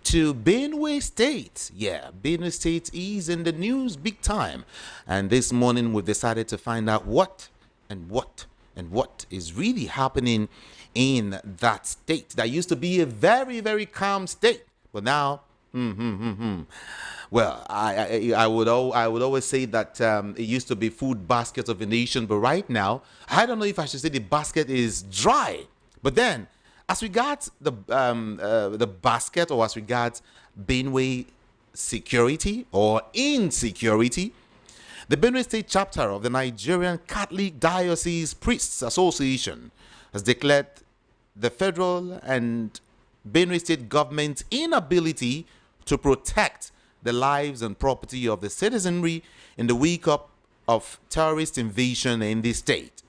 to Benue State. Yeah, Benue State is in the news big time. And this morning we've decided to find out what is really happening in that state that used to be a very, very calm state. But now, well, I would always say that it used to be food basket of a nation, but right now, I don't know if I should say the basket is dry. But then, as regards the basket, or as regards Benue security or insecurity, the Benue State chapter of the Nigerian Catholic Diocese Priests Association has declared the federal and Benue State government's inability to protect the lives and property of the citizenry in the wake up of terrorist invasion in the state.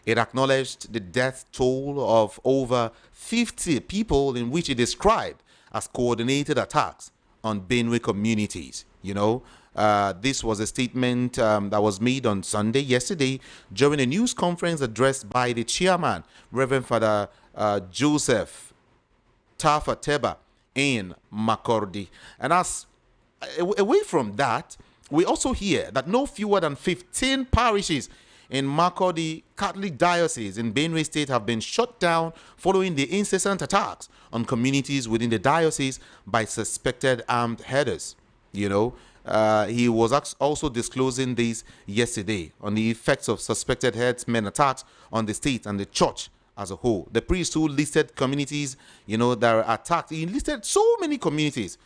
It acknowledged the death toll of over 50 people, in which it described as coordinated attacks on Benue communities. This was a statement that was made on Sunday, yesterday, during a news conference addressed by the chairman, Reverend Father Joseph Tafateba in Makurdi. And away from that, we also hear that no fewer than 15 parishes in Makurdi Catholic Diocese in Benue State have been shut down following the incessant attacks on communities within the diocese by suspected armed herders. He was also disclosing this yesterday on the effects of suspected herdsmen attacks on the state and the church as a whole. The priest who listed communities, that are attacked, he listed so many communities.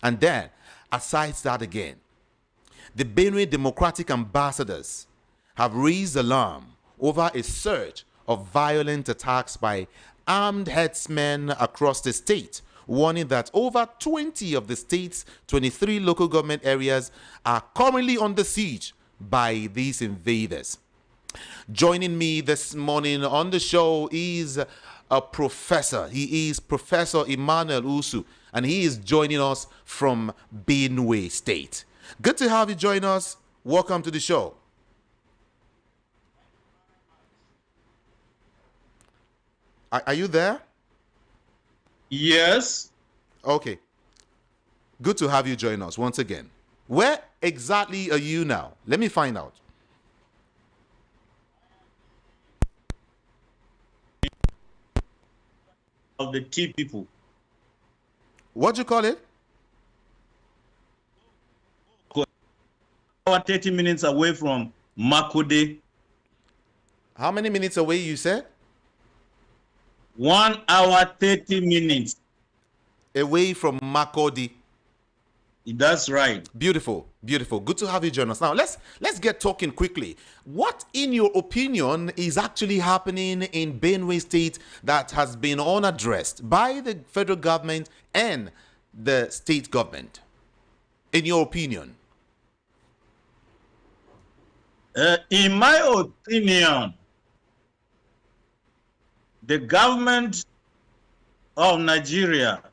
And then, aside that again, the Benue Democratic ambassadors have raised alarm over a surge of violent attacks by armed herdsmen across the state, warning that over 20 of the state's 23 local government areas are currently under siege by these invaders. Joining me this morning on the show is a professor. He is Professor Emmanuel Usue, and he is joining us from Benue State. Good to have you join us. Welcome to the show. Are you there? Yes. Okay. Good to have you join us once again. Where exactly are you now? Let me find out. Of the tea people. What do you call it? 30 minutes away from Makurdi. How many minutes away you said? 1 hour, 30 minutes. Away from Makurdi. That's right. Beautiful, beautiful. Good to have you join us. Now, let's get talking quickly. What, in your opinion, is actually happening in Benue State that has been unaddressed by the federal government and the state government? In your opinion? In my opinion, the government of Nigeria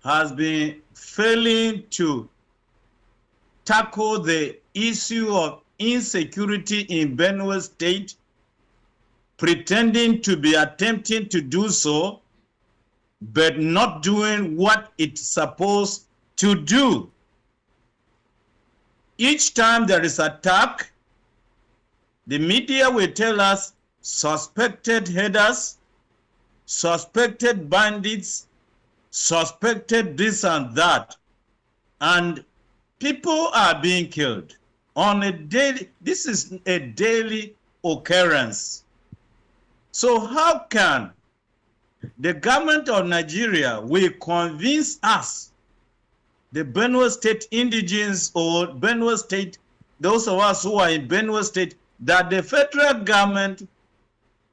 has been failing to tackle the issue of insecurity in Benue State, pretending to be attempting to do so, but not doing what it's supposed to do. Each time there is attack, the media will tell us suspected headers, suspected bandits, suspected this and that, and people are being killed on a daily. This is a daily occurrence. So how can the government of Nigeria will convince us, the Benue State indigenes or Benue State, those of us who are in Benue State, that the federal government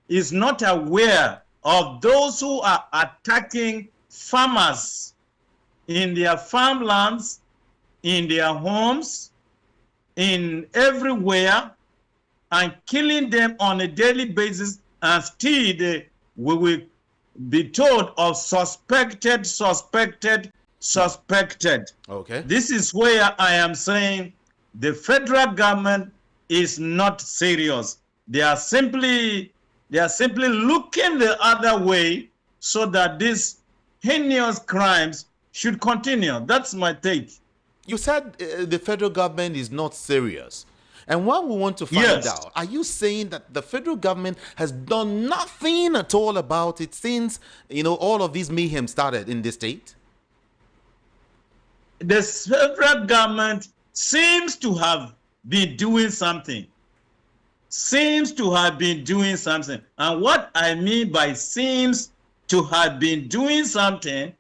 is not aware of those who are attacking farmers in their farmlands, in their homes, in everywhere, and killing them on a daily basis, and still we will be told of suspected. Okay. This is where I am saying the federal government is not serious. They are simply looking the other way so that these heinous crimes should continue. That's my take. You said the federal government is not serious. And what we want to find Yes. out, are you saying that the federal government has done nothing at all about it since, all of these mayhem started in the state? The federal government seems to have been doing something. Seems to have been doing something. And what I mean by seems to have been doing something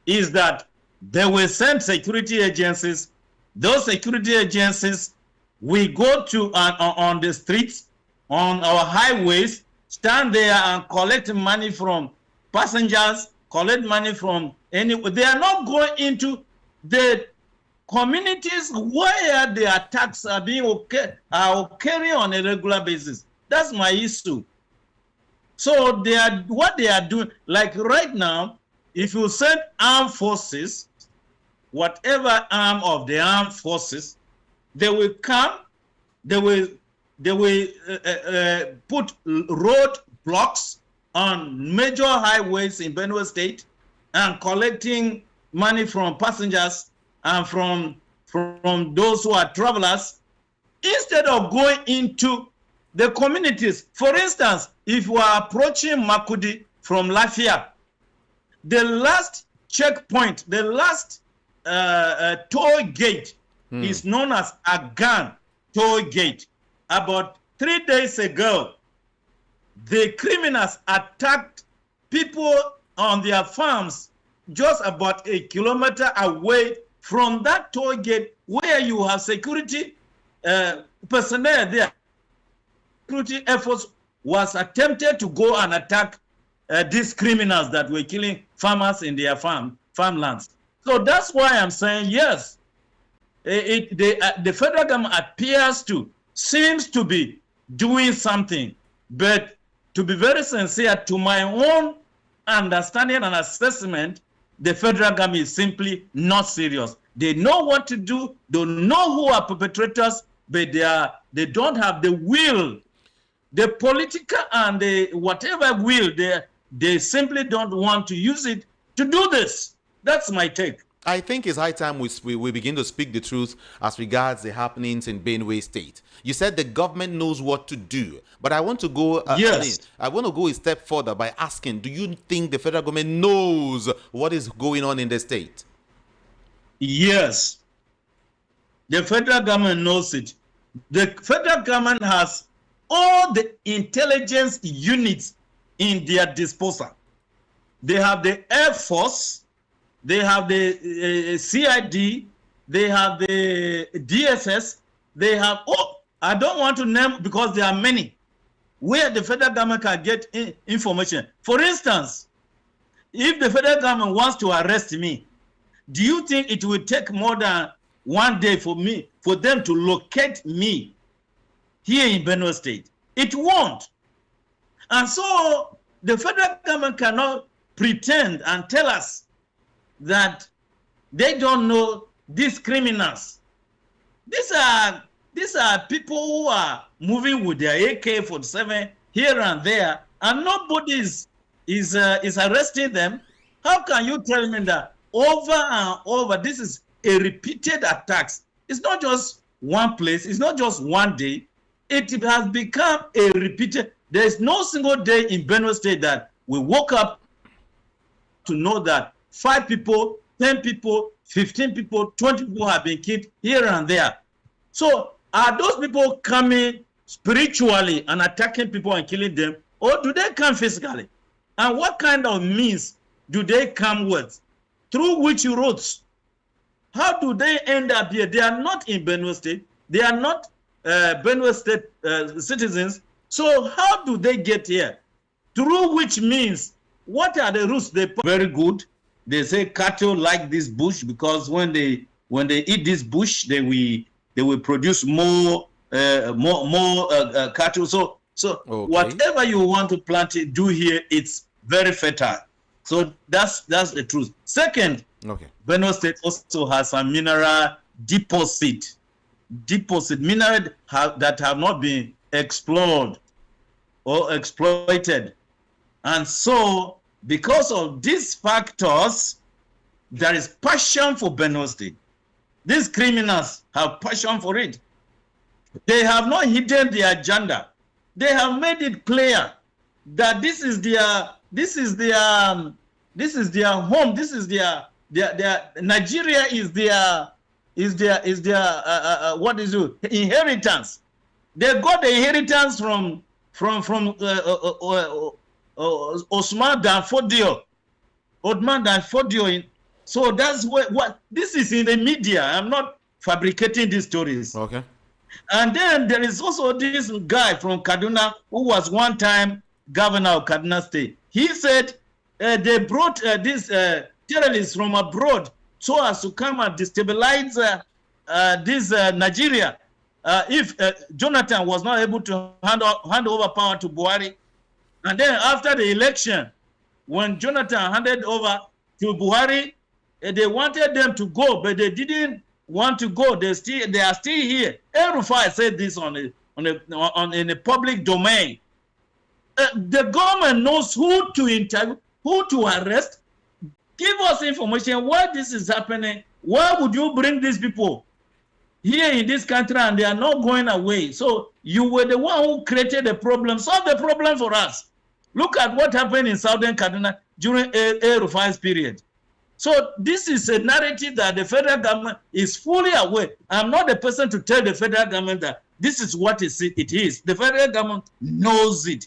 is that they will send security agencies. Those security agencies will go to on the streets, on our highways, stand there and collect money from passengers, collect money from they are not going into the communities where the attacks are being occurring on a regular basis. That's my issue. So what they are doing, like right now, if you send armed forces, whatever arm of the armed forces, they will come, they will put road blocks on major highways in Benue State and collecting money from passengers and from those who are travelers, instead of going into the communities. For instance, if you are approaching Makudi from Lafia, the last checkpoint, the last toll gate is known as Agan toll gate. About 3 days ago, the criminals attacked people on their farms just about a kilometer away from that toll gate where you have security personnel there. Security efforts was attempted to go and attack these criminals that were killing farmers in their farmlands. So that's why I'm saying yes. The federal government seems to be doing something, but to be very sincere, to my own understanding and assessment, the federal government is simply not serious. They know what to do, they know who are perpetrators, but they don't have the will, the political and the whatever will, they simply don't want to use it to do this. That's my take. I think it's high time we begin to speak the truth as regards the happenings in Benue State. You said the government knows what to do, but I want to go. Yes. I want to go a step further by asking: do you think the federal government knows what is going on in the state? Yes, the federal government knows it. The federal government has all the intelligence units in their disposal. They have the Air Force. They have the CID, they have the DSS, they have, I don't want to name because there are many, where the federal government can get information. For instance, if the federal government wants to arrest me, do you think it will take more than 1 day for them to locate me here in Benue State? It won't. And so the federal government cannot pretend and tell us that they don't know these criminals. These are people who are moving with their AK-47 here and there, and nobody is arresting them. How can you tell me that over and over this is a repeated attacks? It's not just one place. It's not just 1 day. It has become a repeated. There is no single day in Benue State that we woke up to know that 5 people, 10 people, 15 people, 20 people have been killed here and there. So are those people coming spiritually and attacking people and killing them, or do they come physically? And what kind of means do they come with? Through which roads? How do they end up here? They are not in Benue State. They are not Benue State citizens. So how do they get here? Through which means? What are the routes they put? Very good. They say cattle like this bush because when they eat this bush, they will produce more cattle. So okay. Whatever you want to plant it, do here, it's very fertile. So that's the truth. Second, okay. Benue State also has some mineral deposit mineral that have not been explored or exploited. And so Because of these factors, there is passion for Benue State. These criminals have passion for it. They have not hidden their agenda. They have made it clear that this is their home. This is their Nigeria is their what is it? Inheritance. They got the inheritance from Osman Dan Fodio. So that's what this is in the media. I'm not fabricating these stories. Okay. And then there is also this guy from Kaduna who was one time governor of Kaduna State. He said they brought these terrorists from abroad so as to come and destabilize this Nigeria. If Jonathan was not able to hand over power to Buhari, and then after the election, when Jonathan handed over to Buhari, they wanted them to go, but they didn't want to go. They are still here. El-Rufai said this in the public domain. The government knows who to interview, who to arrest. Give us information why this is happening. Why would you bring these people here in this country and they are not going away? So you were the one who created the problem. Solve the problem for us. Look at what happened in Southern Kaduna during El-Rufai's period. So this is a narrative that the federal government is fully aware. I'm not the person to tell the federal government that this is what it is. The federal government knows it.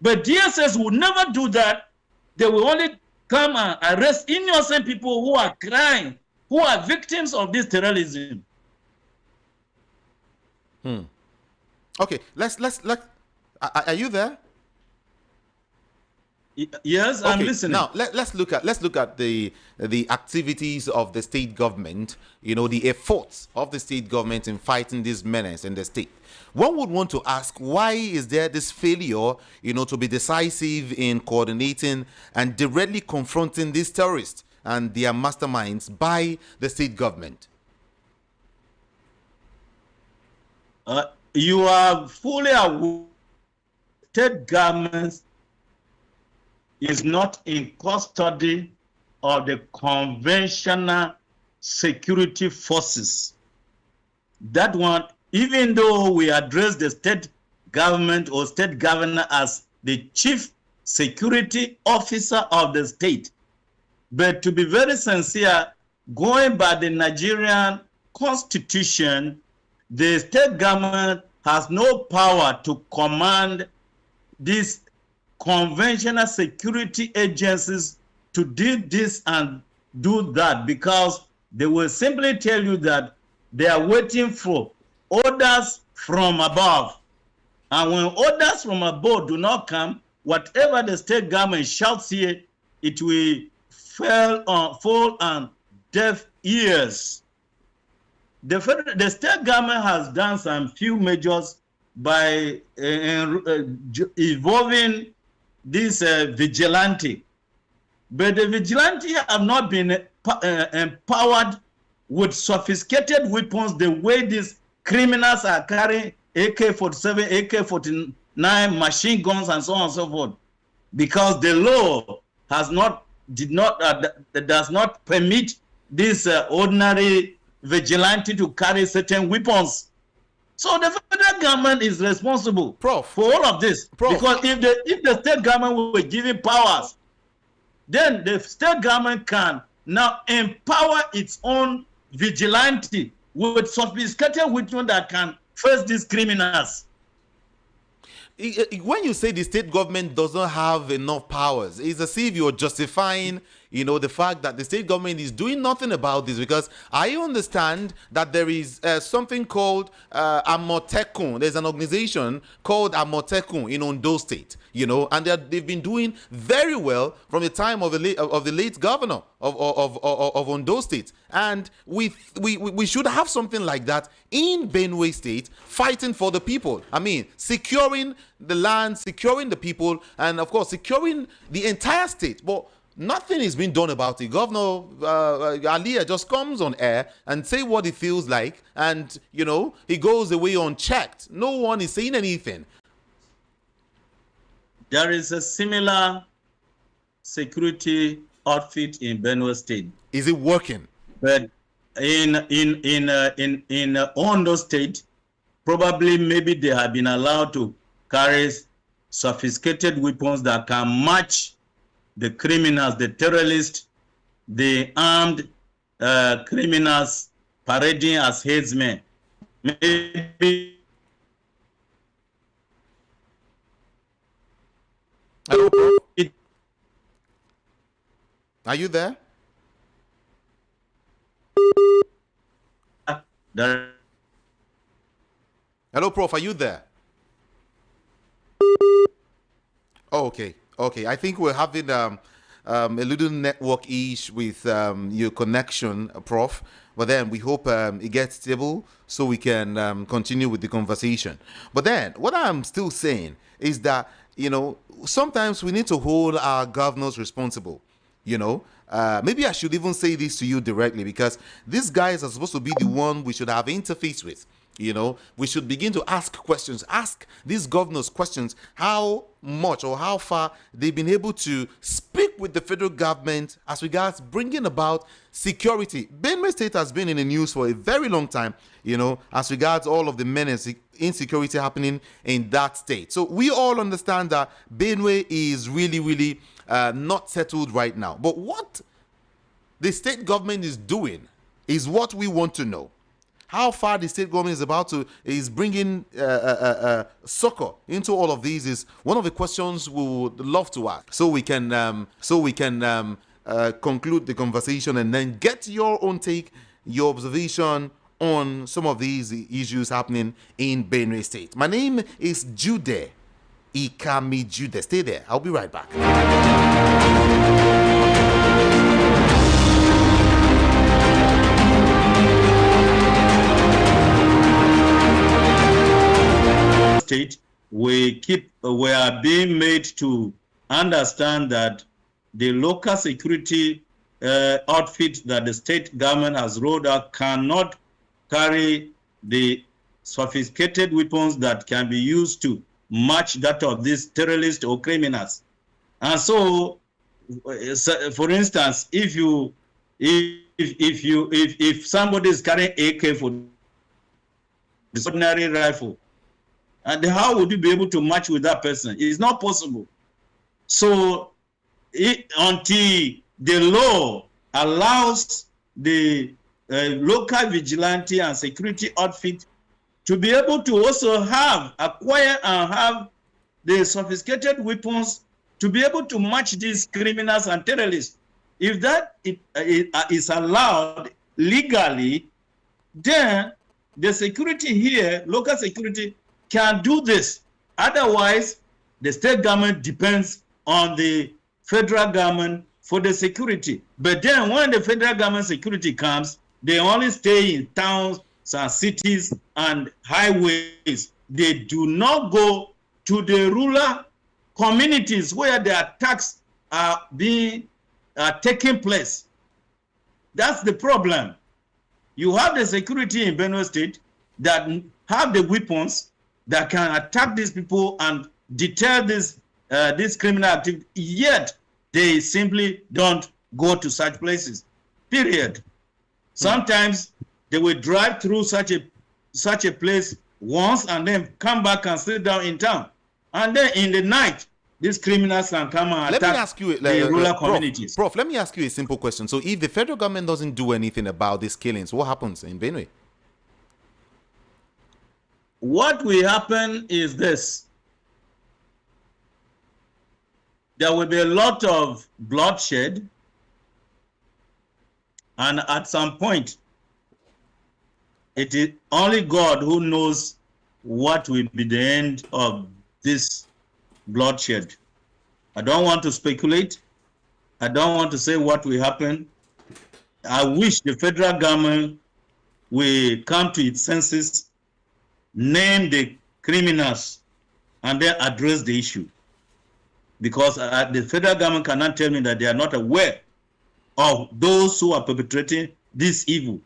But DSS will never do that. They will only come and arrest innocent people who are crying, who are victims of this terrorism. Okay, let's are you there? Yes, okay, I'm listening. Now let's look at the activities of the state government. You know, the efforts of the state government in fighting this menace in the state. One would want to ask, why is there this failure, you know, to be decisive in coordinating and directly confronting these terrorists and their masterminds by the state government? You are fully aware state governments is not in custody of the conventional security forces. That one, even though we address the state government or state governor as the chief security officer of the state, but to be very sincere, going by the Nigerian constitution, the state government has no power to command these conventional security agencies to do this and do that, because they will simply tell you that they are waiting for orders from above. And when orders from above do not come, whatever the state government shouts here, it will fall on deaf ears. The state government has done some few measures by evolving this vigilante. But the vigilante have not been empowered with sophisticated weapons the way these criminals are carrying AK-47, AK-49 machine guns and so on and so forth, because the law does not permit this ordinary vigilante to carry certain weapons. So the federal government is responsible, Prof, for all of this. Prof. Because if the state government were given powers, then the state government can now empower its own vigilante with sophisticated weapons that can face these criminals. When you say the state government doesn't have enough powers, it's as if you're justifying, you know, the fact that the state government is doing nothing about this, because I understand that there is something called Amotekun. There's an organization called Amotekun in Ondo State, you know, and they've been doing very well from the time of the late governor of Ondo State, and we should have something like that in Benue State, fighting for the people. I mean, securing the land, securing the people, and of course securing the entire state. But nothing is being done about it. Governor Aliyah just comes on air and say what he feels like, and you know, he goes away unchecked. No one is saying anything. There is a similar security outfit in Benue State. Is it working? But in Ondo State, probably maybe they have been allowed to carry sophisticated weapons that can match the criminals, the terrorists, the armed criminals parading as herdsmen. Maybe. Hello, are you there? Hello, Prof. Are you there? Oh, okay. Okay. I think we're having a little network issue with your connection, Prof. But then we hope it gets stable so we can continue with the conversation. But then what I'm still saying is that, you know, sometimes we need to hold our governors responsible. You know, maybe I should even say this to you directly, because these guys are supposed to be the one we should have interface with. You know, we should begin to ask questions, ask these governors questions, how much or how far they've been able to speak with the federal government as regards bringing about security. Benue State has been in the news for a very long time, you know, as regards all of the menace, insecurity happening in that state. So we all understand that Benue is really not settled right now. But what the state government is doing is what we want to know. How far the state government is bringing succor into all of these is one of the questions we would love to ask, so we can conclude the conversation and then get your own take, your observation on some of these issues happening in Benue State. My name is Jude Ikami Jude. Stay there. I'll be right back. State, we are being made to understand that the local security outfit that the state government has rolled out cannot carry the sophisticated weapons that can be used to match that of these terrorists or criminals. And so, for instance, if somebody is carrying AK for the ordinary rifle, and how would you be able to match with that person? It's not possible. So until the law allows the local vigilante and security outfit to be able to also acquire and have the sophisticated weapons to be able to match these criminals and terrorists, if that is allowed legally, then the security here, local security, can do this. Otherwise, the state government depends on the federal government for the security. But then when the federal government security comes, they only stay in towns and cities and highways. They do not go to the rural communities where the attacks are taking place. That's the problem. You have the security in Benue State that have the weapons that can attack these people and deter this criminal activity, yet they simply don't go to such places, period. Sometimes they will drive through such a place once and then come back and sit down in town. And then in the night, these criminals can come and attack the rural communities. Prof, let me ask you a simple question. So if the federal government doesn't do anything about these killings, what happens in Benue? What will happen is this. There will be a lot of bloodshed, and at some point, it is only God who knows what will be the end of this bloodshed. I don't want to speculate. I don't want to say what will happen. I wish the federal government will come to its senses, name the criminals, and then address the issue. Because the federal government cannot tell me that they are not aware of those who are perpetrating this evil.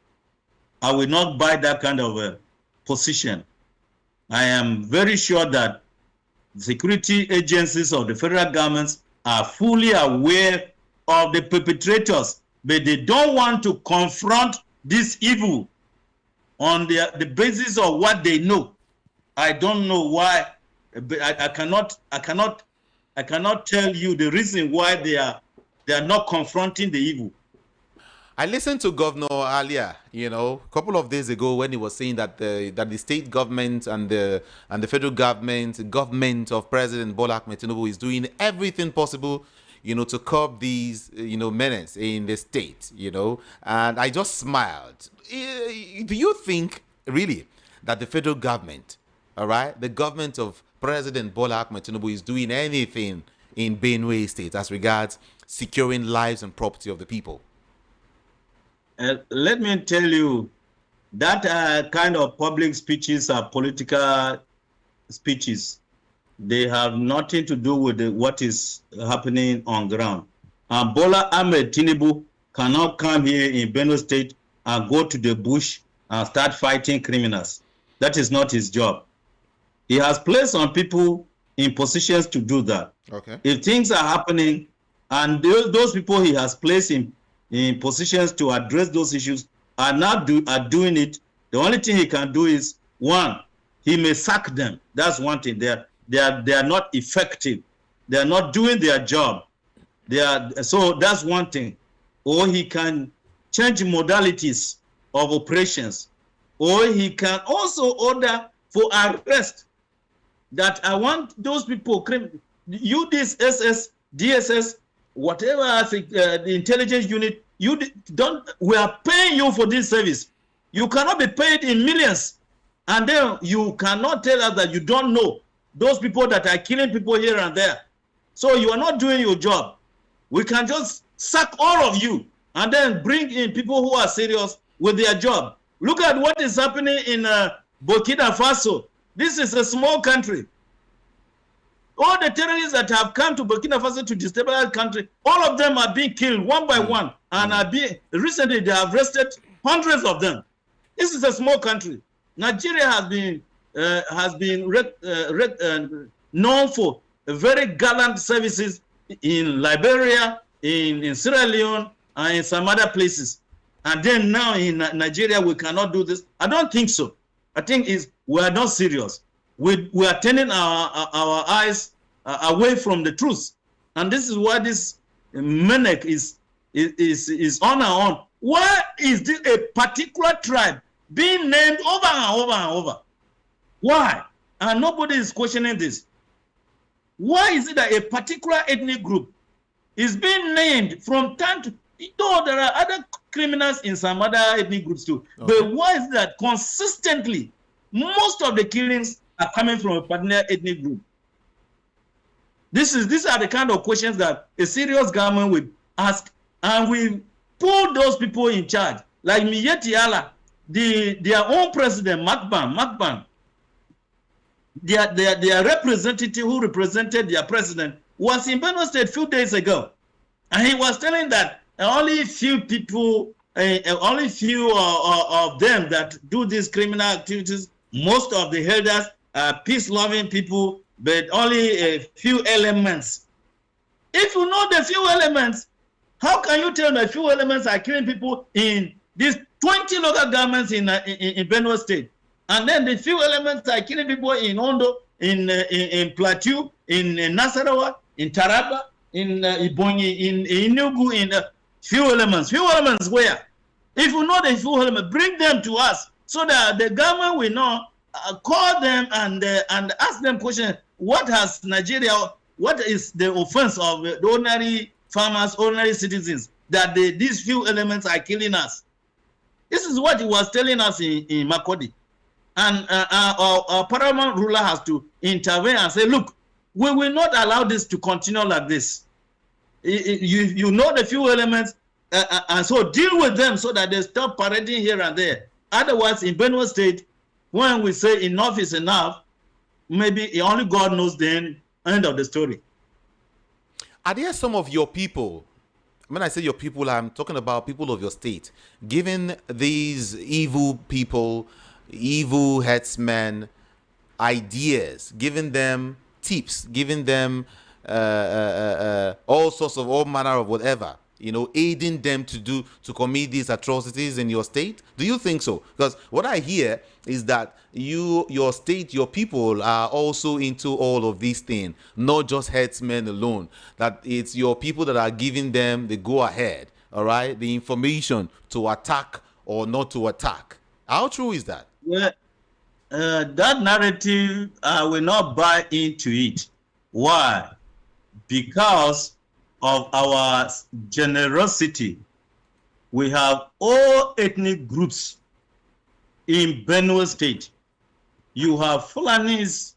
I will not buy that kind of position. I am very sure that the security agencies of the federal governments are fully aware of the perpetrators, but they don't want to confront this evil on the basis of what they know. I don't know why. I cannot tell you the reason why they are not confronting the evil. I listened to Governor earlier, a couple of days ago, when he was saying that the state government and the federal government of President Bola Ahmed Tinubu is doing everything possible, to curb these, menace in the state, and I just smiled. Do you think really that the federal government, all right, the government of President Bola Ahmed Tinubu is doing anything in Benue State as regards securing lives and property of the people? Let me tell you, that kind of public speeches are political speeches. They have nothing to do with what is happening on ground. And Bola Ahmed Tinubu cannot come here in Benue State and go to the bush and start fighting criminals. That is not his job. He has placed some people in positions to do that. Okay. If things are happening and those people he has placed in positions to address those issues are doing it, the only thing he can do is, one, he may sack them. That's one thing. They are not effective. They are not doing their job. So that's one thing. Or he can change modalities of operations. Or he can also order for arrest. That I want those people, this SS, DSS, whatever, the intelligence unit, we are paying you for this service. You cannot be paid in millions. And then you cannot tell us that you don't know those people that are killing people here and there. So you are not doing your job. We can just sack all of you and then bring in people who are serious with their job. Look at what is happening in Burkina Faso. This is a small country. All the terrorists that have come to Burkina Faso to destabilize the country, all of them are being killed one by one, and recently they have arrested hundreds of them. This is a small country. Nigeria has been known for very gallant services in Liberia, in Sierra Leone, and in some other places. And then now in Nigeria we cannot do this. I don't think so. I think we are not serious. We are turning our eyes away from the truth, and this is why this maniac is on our own. Why is this a particular tribe being named over and over and over? Why? And nobody is questioning this. Why is it that a particular ethnic group is being named from time to? Though there are other criminals in some other ethnic groups too, okay, but why is that consistently most of the killings are coming from a particular ethnic group? These are the kind of questions that a serious government would ask, and we pull those people in charge, like Miyetti Allah, their own president, Makban, their representative who represented their president was in Benue State a few days ago, and he was telling that only few people, only few of them that do these criminal activities. Most of the herders are peace-loving people, but only a few elements. If you know the few elements, how can you tell me a few elements are killing people in these 20 local governments in Benue State? And then the few elements are killing people in Ondo, in Plateau, in Nasarawa, in Taraba, in Ibonyi, in Enugu, in few elements. Few elements where? If you know the few elements, bring them to us so that the government will know, call them and ask them questions. What has Nigeria, what is the offense of the ordinary farmers, ordinary citizens, that these few elements are killing us? This is what he was telling us in Makodi. And our paramount ruler has to intervene and say, look, we will not allow this to continue like this. You know the few elements, and so deal with them so that they stop parading here and there. Otherwise, in Benue State, when we say enough is enough, maybe only God knows the end of the story. Are there some of your people, when I say your people, I'm talking about people of your state, giving these evil people, evil herdsmen, ideas, giving them tips, giving them, all sorts of all manner of whatever, aiding them to commit these atrocities in your state? Do you think so? Because what I hear is that your state, your people are also into all of these things, not just herdsmen alone. That it's your people that are giving them the go ahead, all right, the information to attack or not to attack. How true is that? Well, that narrative, I will not buy into it. Why? Because of our generosity. We have all ethnic groups in Benue State. You have Fulanis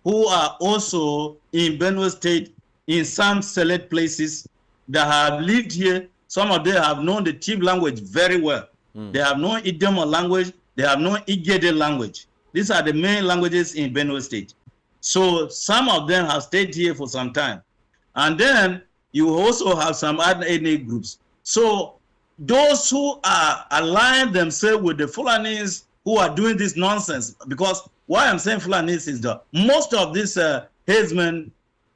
who are also in Benue State in some select places that have lived here. Some of them have known the chief language very well. They have known Idoma language. They have known Igede language. These are the main languages in Benue State. So some of them have stayed here for some time. And then you also have some other ethnic groups. So those who are aligned themselves with the Fulanis who are doing this nonsense, because why I'm saying Fulanis is that most of these herdsmen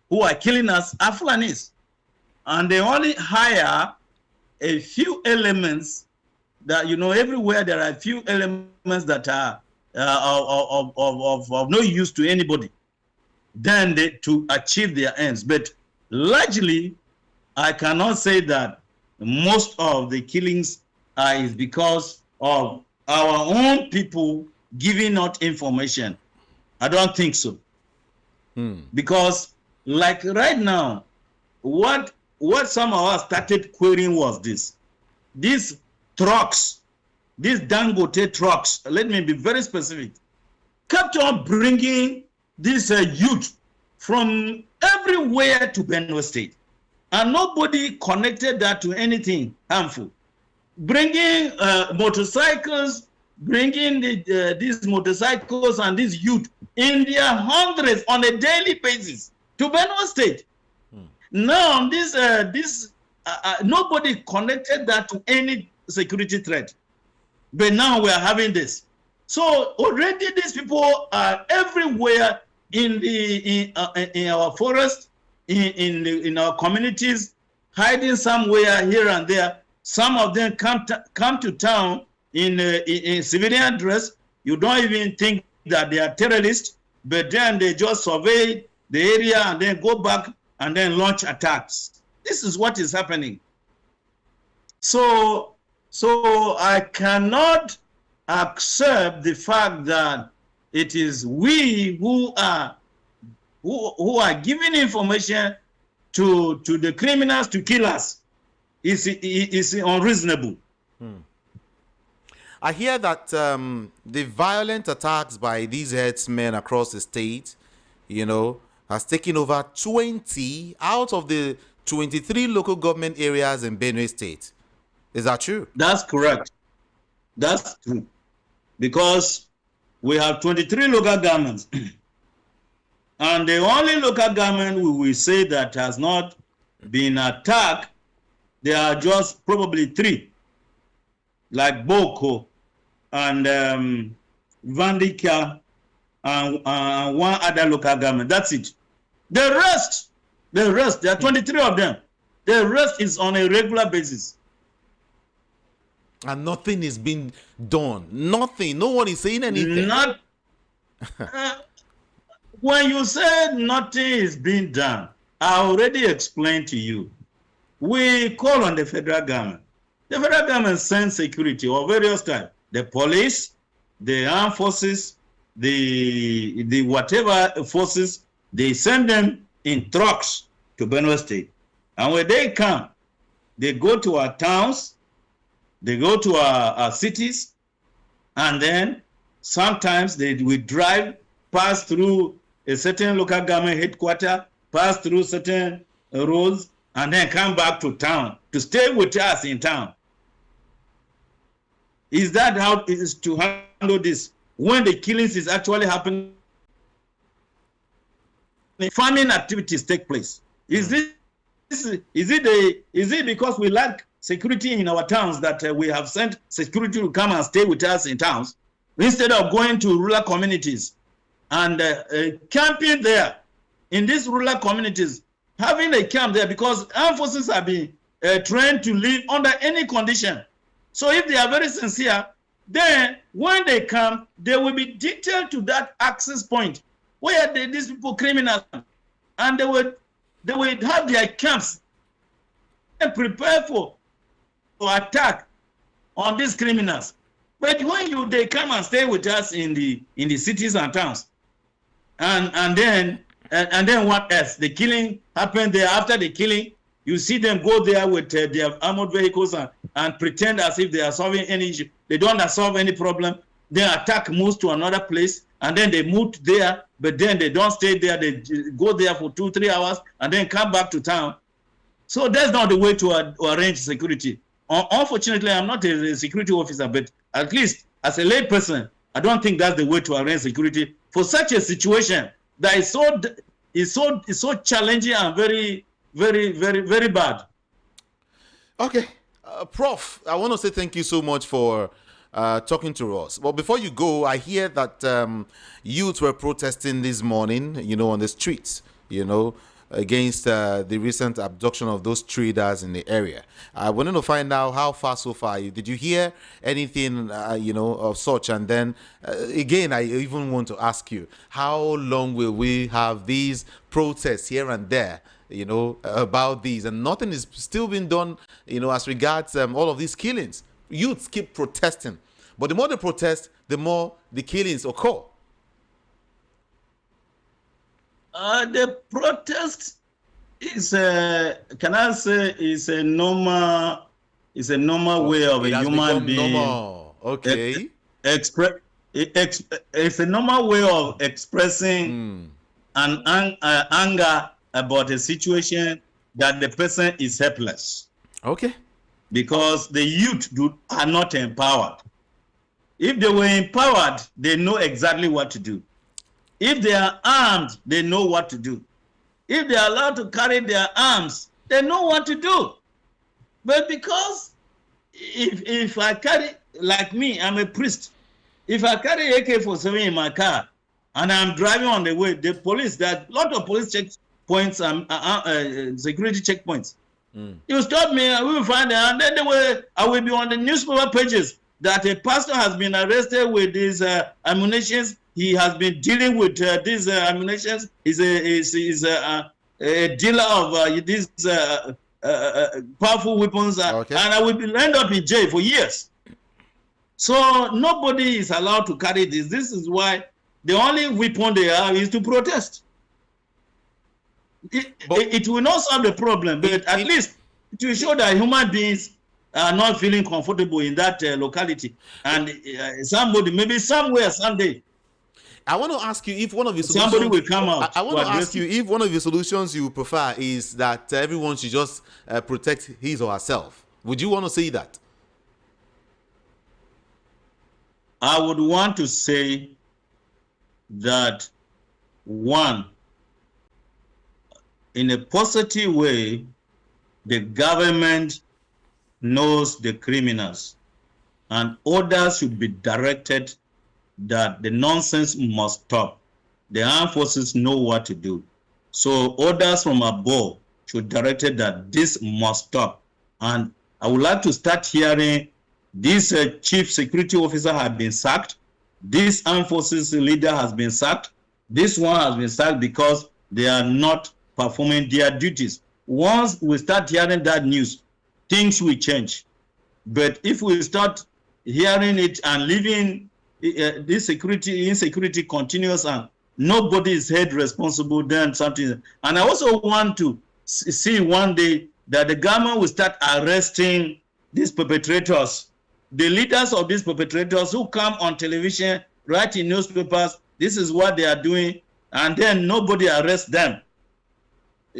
who are killing us are Fulanis. And they only hire a few elements that, everywhere there are a few elements that are of no use to anybody, then to achieve their ends. But largely, I cannot say that most of the killings is because of our own people giving out information. I don't think so. Because like right now, what some of us started querying was this. These trucks, these Dangote trucks, let me be very specific, kept on bringing this youth from everywhere to Benue State. And nobody connected that to anything harmful. Bringing motorcycles, bringing these motorcycles and these youth in their hundreds on a daily basis to Benue State. Now, nobody connected that to any security threat. But now we are having this. So already these people are everywhere in our forest, in our communities, hiding somewhere here and there. Some of them come to town in civilian dress. You don't even think that they are terrorists, but then they just survey the area and then go back and then launch attacks. This is what is happening. So I cannot accept the fact that it is we who are giving information to the criminals to kill us. Is unreasonable. I hear that the violent attacks by these herdsmen across the state, has taken over 20 out of the 23 local government areas in Benue State. Is that true? That's correct. That's true. Because we have 23 local governments. And the only local government we will say that has not been attacked, there are just probably 3, like Boko and Vandika and one other local government. That's it. The rest, there are 23 of them. The rest is on a regular basis. And nothing is being done. Nothing. No one is saying anything. When you say nothing is being done, I already explained to you. We call on the federal government. The federal government sends security of various types. The police, the armed forces, the whatever forces, they send them in trucks to Benue State. And when they come, they go to our towns, they go to our cities, and then sometimes they will drive, pass through a certain local government headquarters, pass through certain roads, and then come back to town to stay with us in town. Is that how it is to handle this? When the killings is actually happening, farming activities take place. Is it because we lack security in our towns that we have sent security to come and stay with us in towns instead of going to rural communities and camping there? In these rural communities, having a camp there, because armed forces have been trained to live under any condition. So if they are very sincere, then when they come, they will be detailed to that access point where these people criminals, and they will have their camps and prepare for attack on these criminals. But when they come and stay with us in the cities and towns, and then what else? The killing happened there. After the killing, you see them go there with their armored vehicles and pretend as if they are solving any issue. They don't solve any problem. Then attack moves to another place, and then they move there, but then they don't stay there. They go there for 2-3 hours and then come back to town. So that's not the way to arrange security. Unfortunately, I'm not a security officer, but at least as a lay person, I don't think that's the way to arrange security for such a situation that is so challenging and very, very, very, very bad. Okay, Prof, I want to say thank you so much for talking to us. But before you go, I hear that youth were protesting this morning, on the streets, against the recent abduction of those traders in the area. I wanted to find out how far so far. Did you hear anything, of such? And then, again, I even want to ask you, how long will we have these protests here and there, about these? And nothing is still being done, as regards all of these killings. Youths keep protesting. But the more they protest, the more the killings occur. The protest is can I say is a normal way of a human being. Normal. Okay. It's a normal way of expressing an anger about a situation that the person is helpless. Okay. Because the youth are not empowered. If they were empowered, they know exactly what to do. If they are armed, they know what to do. If they are allowed to carry their arms, they know what to do. But because if I carry, like me, I'm a priest. If I carry AK-47 in my car and I'm driving on the way, the police, there are a lot of police checkpoints and security checkpoints. You stop me, we will find out, and then I will be on the newspaper pages that a pastor has been arrested with these ammunitions. He has been dealing with these ammunitions. He's a dealer of these powerful weapons, okay. And I will end up in jail for years. So nobody is allowed to carry this. This is why the only weapon they have is to protest. It will not solve the problem, but at least it will show that human beings are not feeling comfortable in that locality. And somebody, maybe somewhere, someday, I want to ask you if one of your solutions, somebody will come out. I want to ask you if one of your solutions you prefer is that everyone should just protect his or herself. Would you want to say that? I would want to say that, one, in a positive way, the government knows the criminals, and orders should be directed that the nonsense must stop. The armed forces know what to do. So orders from above should direct it that this must stop. And I would like to start hearing this chief security officer has been sacked. This armed forces leader has been sacked. This one has been sacked because they are not performing their duties. Once we start hearing that news, things will change. But if we start hearing it and leaving this insecurity continues and nobody is held responsible, then something. And I also want to see one day that the government will start arresting these perpetrators, the leaders of these perpetrators who come on television, write in newspapers, this is what they are doing, and then nobody arrests them.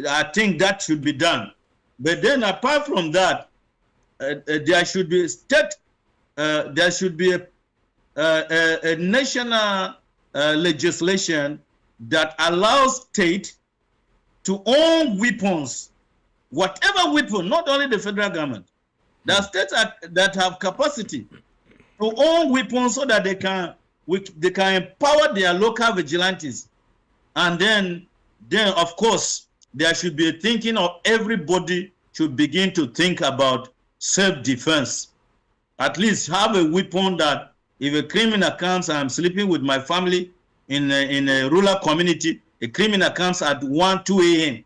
I think that should be done. But then apart from that, there should be a national legislation that allows state to own weapons, whatever weapon, not only the federal government. There are states that have capacity to own weapons so that they can empower their local vigilantes. And then of course, there should be a thinking of everybody should begin to think about self-defense. At least have a weapon that if a criminal comes and I'm sleeping with my family in a rural community, a criminal comes at 1, 2 a.m.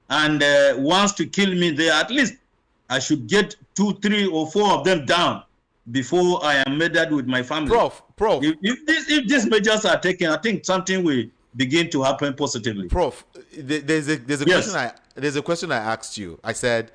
and wants to kill me there, at least I should get 2, 3, or 4 of them down before I am murdered with my family. Prof. If these measures are taken, I think something will begin to happen positively. Prof, there's a question I asked you. I said,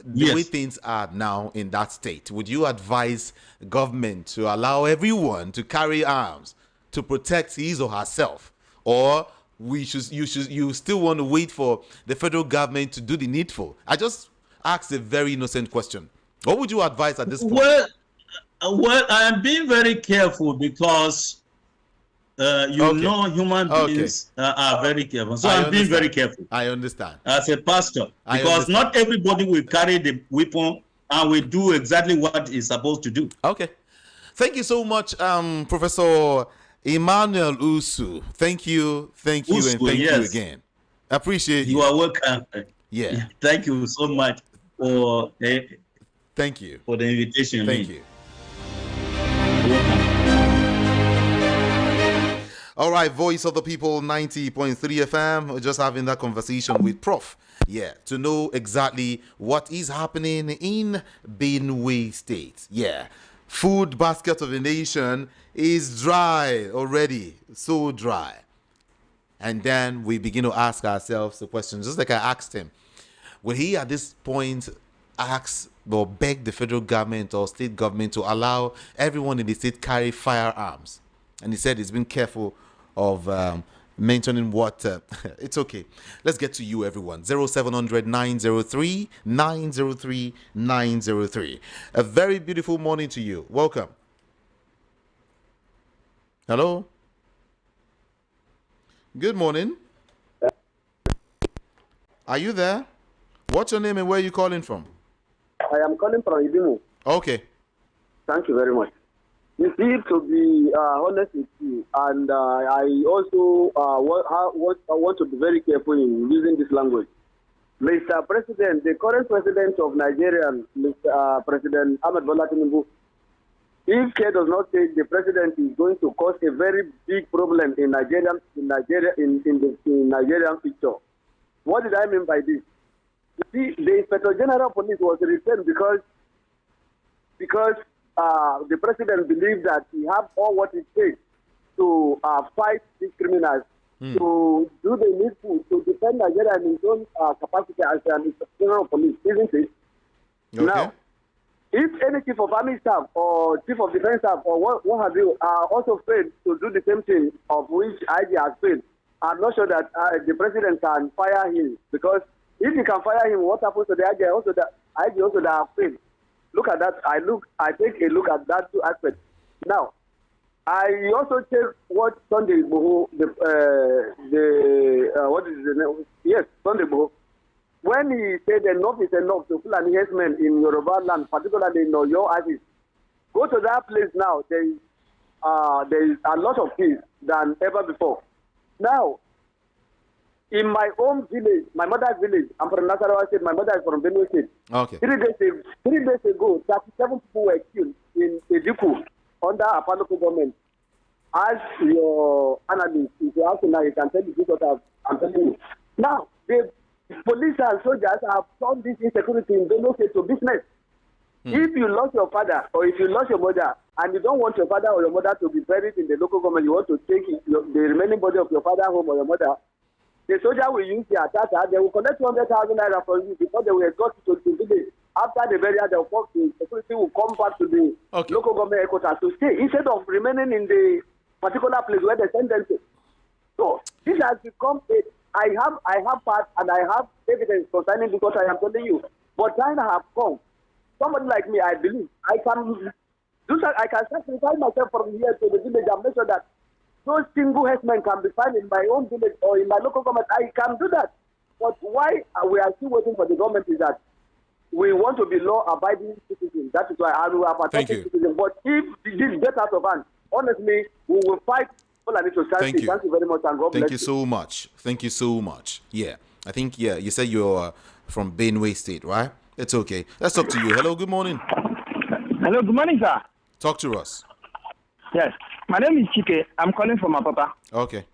the way things are now in that state, would you advise government to allow everyone to carry arms to protect his or herself, or you still want to wait for the federal government to do the needful? I just asked a very innocent question. What would you advise at this point? Well, I am being very careful because human beings are very careful. So I'm being very careful. I understand. As a pastor, because not everybody will carry the weapon and will do exactly what is supposed to do. Okay. Thank you so much, Professor Emmanuel Usue. Thank you, Usue, and thank you again. Appreciate you. You are welcome. Yeah. Thank you so much for thank you for the invitation. Thank you. All right, Voice of the People 90.3 FM. We're just having that conversation with Prof. Yeah, to know exactly what is happening in Benue State. Yeah, food basket of the nation is dry already, so dry. And then we begin to ask ourselves the question, just like I asked him, will he at this point ask or beg the federal government or state government to allow everyone in the state carry firearms? And he said he's been careful of mentioning what it's okay. Let's get to you, everyone. 0700 903 903 903. A very beautiful morning to you. Welcome. Hello. Good morning. Are you there? What's your name and where are you calling from? I am calling from Benue. Okay. Thank you very much. You see, to be honest with you, and I also want to be very careful in using this language. Mr. President, the current president of Nigeria, Mr. President Ahmed Bola Tinubu, if care does not take, the president is going to cause a very big problem in Nigeria, in Nigerian picture. What did I mean by this? You see, the Inspector General of Police was retained because the president believed that he has all what it takes to fight these criminals, to do the needful, to defend Nigeria in his own capacity as an Inspector General of Police, isn't it? Okay. Now, if any chief of army staff or chief of defense staff or what have you are also failed to do the same thing of which IG has failed, I'm not sure that the president can fire him, because if he can fire him, what happens to the IG also that have failed? Look at that. I take a look at that two aspects. Now, I also check what Sunday Boho, what is the name? Yes, Sunday Boho. When he said enough is enough to Fulani Herdsmen in Yoruba land, particularly in Oyo Asis, go to that place now. There is a lot of peace than ever before. Now, in my own village, my mother's village, I'm from Nasarawa State, my mother is from Benue State. Okay. 3 days ago, 37 people were killed in Ejiku under a local government. As your analyst, if you ask now, you can tell you this what I'm telling you. Now, the police and soldiers have turned this insecurity in Benue State to business. If you lost your father or if you lost your mother and you don't want your father or your mother to be buried in the local government, you want to take the remaining body of your father home or your mother, the soldier will use their tata. They will collect 200,000 naira from you before they will escort you to the village. After the burial, the security will come back to the local government headquarters to stay instead of remaining in the particular place where they send them to. So this has become I have part and I have evidence concerning what I am telling you. But time have come. Somebody like me, I believe I can sacrifice myself from here to the village and make sure that those single herdsmen can be found in my own village or in my local government. I can do that. But why we are still waiting for the government is that we want to be law-abiding citizens. That is why I will have a citizen. But if this gets out of hand, honestly, we will fight. All I need to thank you very much and God bless you. Thank you so much. Thank you so much. Yeah. I think, yeah, you said you're from Benue State, right? It's okay. Let's talk to you. Hello, good morning. Hello, good morning, sir. Talk to us. Yes, my name is Chike. I'm calling from Apapa. Okay.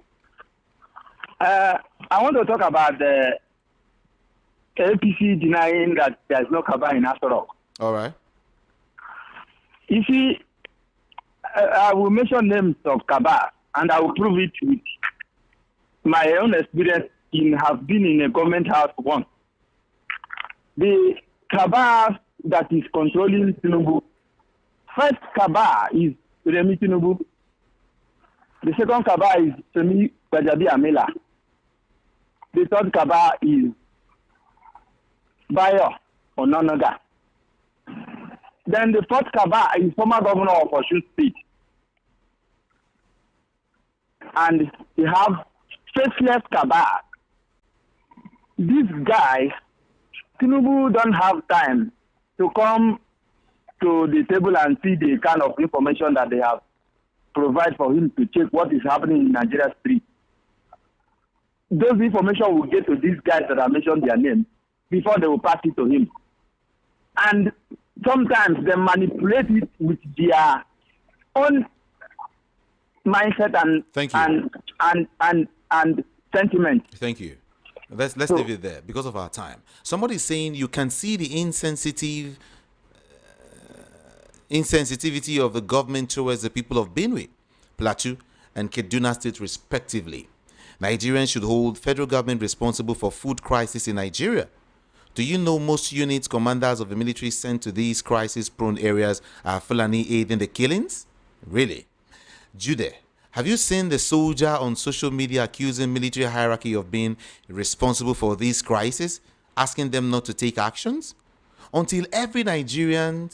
I want to talk about the APC denying that there's no Kaba in Astor Rock. All right. You see, I will mention names of Kaba, and I will prove it with my own experience in have been in a government house once. The Kaba that is controlling Tinubu, first Kaba is Remi Tinubu. The second Kaba is Semi Bajabi Amela. The third Kaba is Bayo Ononoga. Then the fourth Kaba is former governor of Usue State. And we have faceless Kaba. These guys, Tinubu don't have time to come to the table and see the kind of information that they have provide for him to check what is happening in Nigeria street. Those information will get to these guys that I mentioned their names before they will pass it to him. And sometimes they manipulate it with their own mindset and Thank you. and sentiment. Thank you. Let's leave it there because of our time. Somebody's saying you can see the insensitivity of the government towards the people of Benue, Plateau, and Kaduna State respectively. Nigerians should hold federal government responsible for food crisis in Nigeria. Do you know most units commanders of the military sent to these crisis-prone areas are Fulani aiding the killings? Really? Jude, have you seen the soldier on social media accusing military hierarchy of being responsible for these crises, asking them not to take actions? Until every Nigerian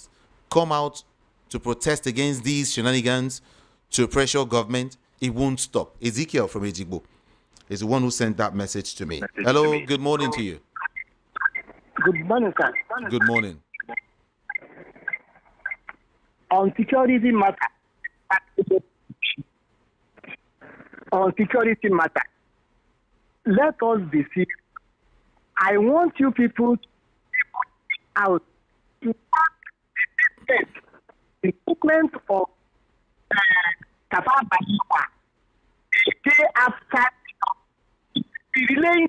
come out to protest against these shenanigans to pressure government, it won't stop. Ezekiel from Ejigbo is the one who sent that message to me. Hello, good morning to you. Good morning, sir. Good morning. On security matter, let us be serious. I want you people to out to the movement of Kaba Bayiwa the day after the relaying.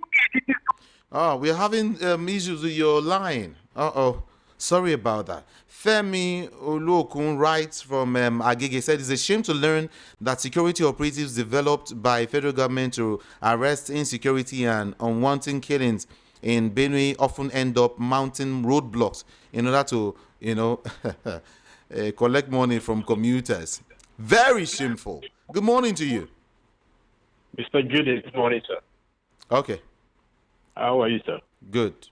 Oh, we're having issues with your line. Sorry about that. Femi Olokun writes from Agege, said it's a shame to learn that security operatives developed by federal government to arrest insecurity and unwanted killings in Benue often end up mounting roadblocks in order to, collect money from commuters. Very shameful. Good morning to you. Mr. Jude, good morning, sir. Okay. How are you, sir? Good.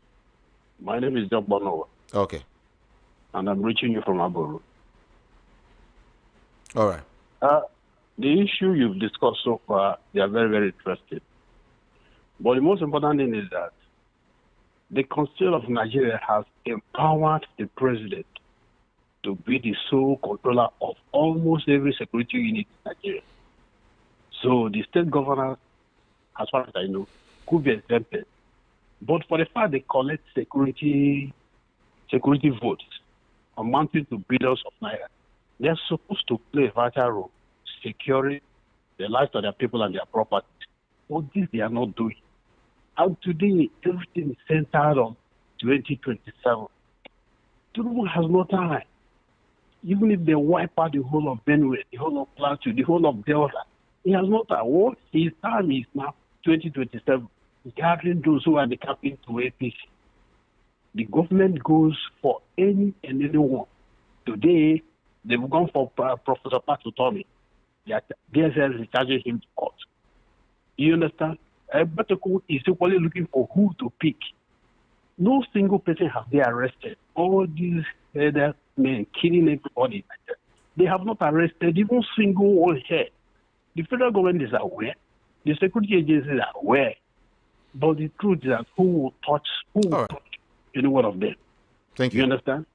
My name is Job Bono. Okay. And I'm reaching you from Aboru. All right. The issue you've discussed so far, they are very, very interesting. But the most important thing is that the Council of Nigeria has empowered the president to be the sole controller of almost every security unit in Nigeria. So the state governors, as far as I know, could be exempted. But for the fact they collect security votes amounting to billions of naira, they're supposed to play a vital role securing the lives of their people and their property. But this they are not doing. And today, everything is centered on 2027. Tinubu has no time. Even if they wipe out the whole of Benue, the whole of Plateau, the whole of Delta, he has no time. What his time is now 2027. Gathering those who are the captain to APC. The government goes for any and anyone. Today, they've gone for Professor Patutomi. DSL is charging him to court. You understand? Bataku is equally looking for who to pick. No single person has been arrested. All these other men killing everybody. They have not arrested even single one here. The federal government is aware. The security agencies are aware. But the truth is that who will touch any one of them? Thank you. You understand?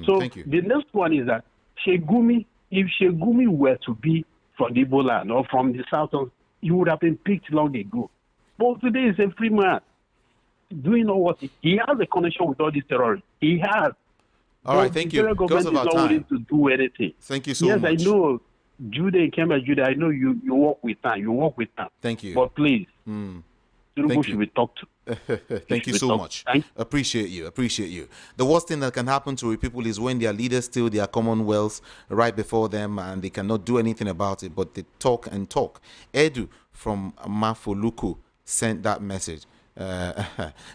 So thank you. The next one is that Shegumi, if Shegumi were to be from the Igbo land or from the south, he would have been picked long ago. But today is a free man. Do you know what? He has a connection with all these terrorists. He has. All right, thank you. The federal Because government of is our not willing time. to do anything. Thank you so yes, much. Yes, I know. Judah, I know you work with them. You work with them. Thank you. But please, Tinubu should be talked to. Thank you so much. Appreciate you. The worst thing that can happen to people is when their leaders steal their commonwealth right before them and they cannot do anything about it, but they talk and talk. Edu from Mafoluku sent that message.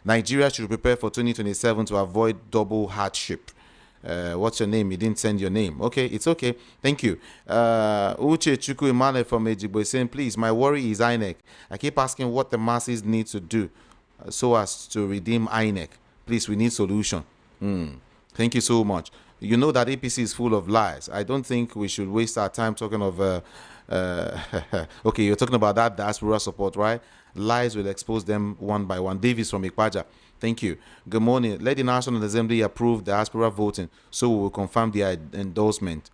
Nigeria should prepare for 2027 to avoid double hardship. What's your name? You didn't send your name. Okay, it's okay. Thank you. Uche Chukwu Imane from Ejigbo is saying, please, my worry is INEC. I keep asking what the masses need to do so as to redeem INEC. Please, we need solution. Thank you so much. You know that APC is full of lies. I don't think we should waste our time talking of... okay, you're talking about that diaspora support, right? Lies will expose them one by one. Davis from Ikpaja. Thank you. Good morning. Let the National Assembly approve diaspora voting so we will confirm the endorsement.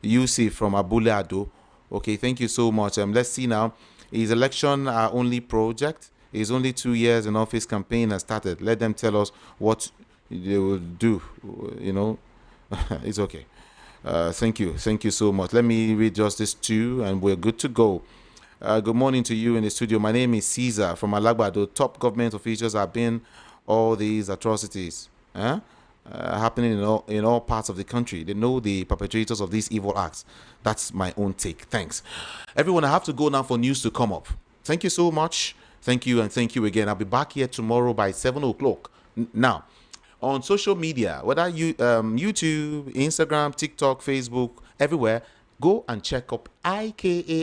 Usue from Abule Ado. Okay, thank you so much. Let's see now. Is election our only project? Is only 2 years in office campaign has started. Let them tell us what they will do. You know, it's okay. Thank you so much. Let me read just this two and we're good to go. Good morning to you in the studio. My name is Caesar from Alagbado. Top government officials have been all these atrocities happening in all parts of the country. They know the perpetrators of these evil acts. That's my own take. Thanks. Everyone, I have to go now for news to come up. Thank you so much. Thank you and thank you again. I'll be back here tomorrow by 7 o'clock. Now, on social media, whether you YouTube, Instagram, TikTok, Facebook, everywhere, go and check up IKAMIJUDEH.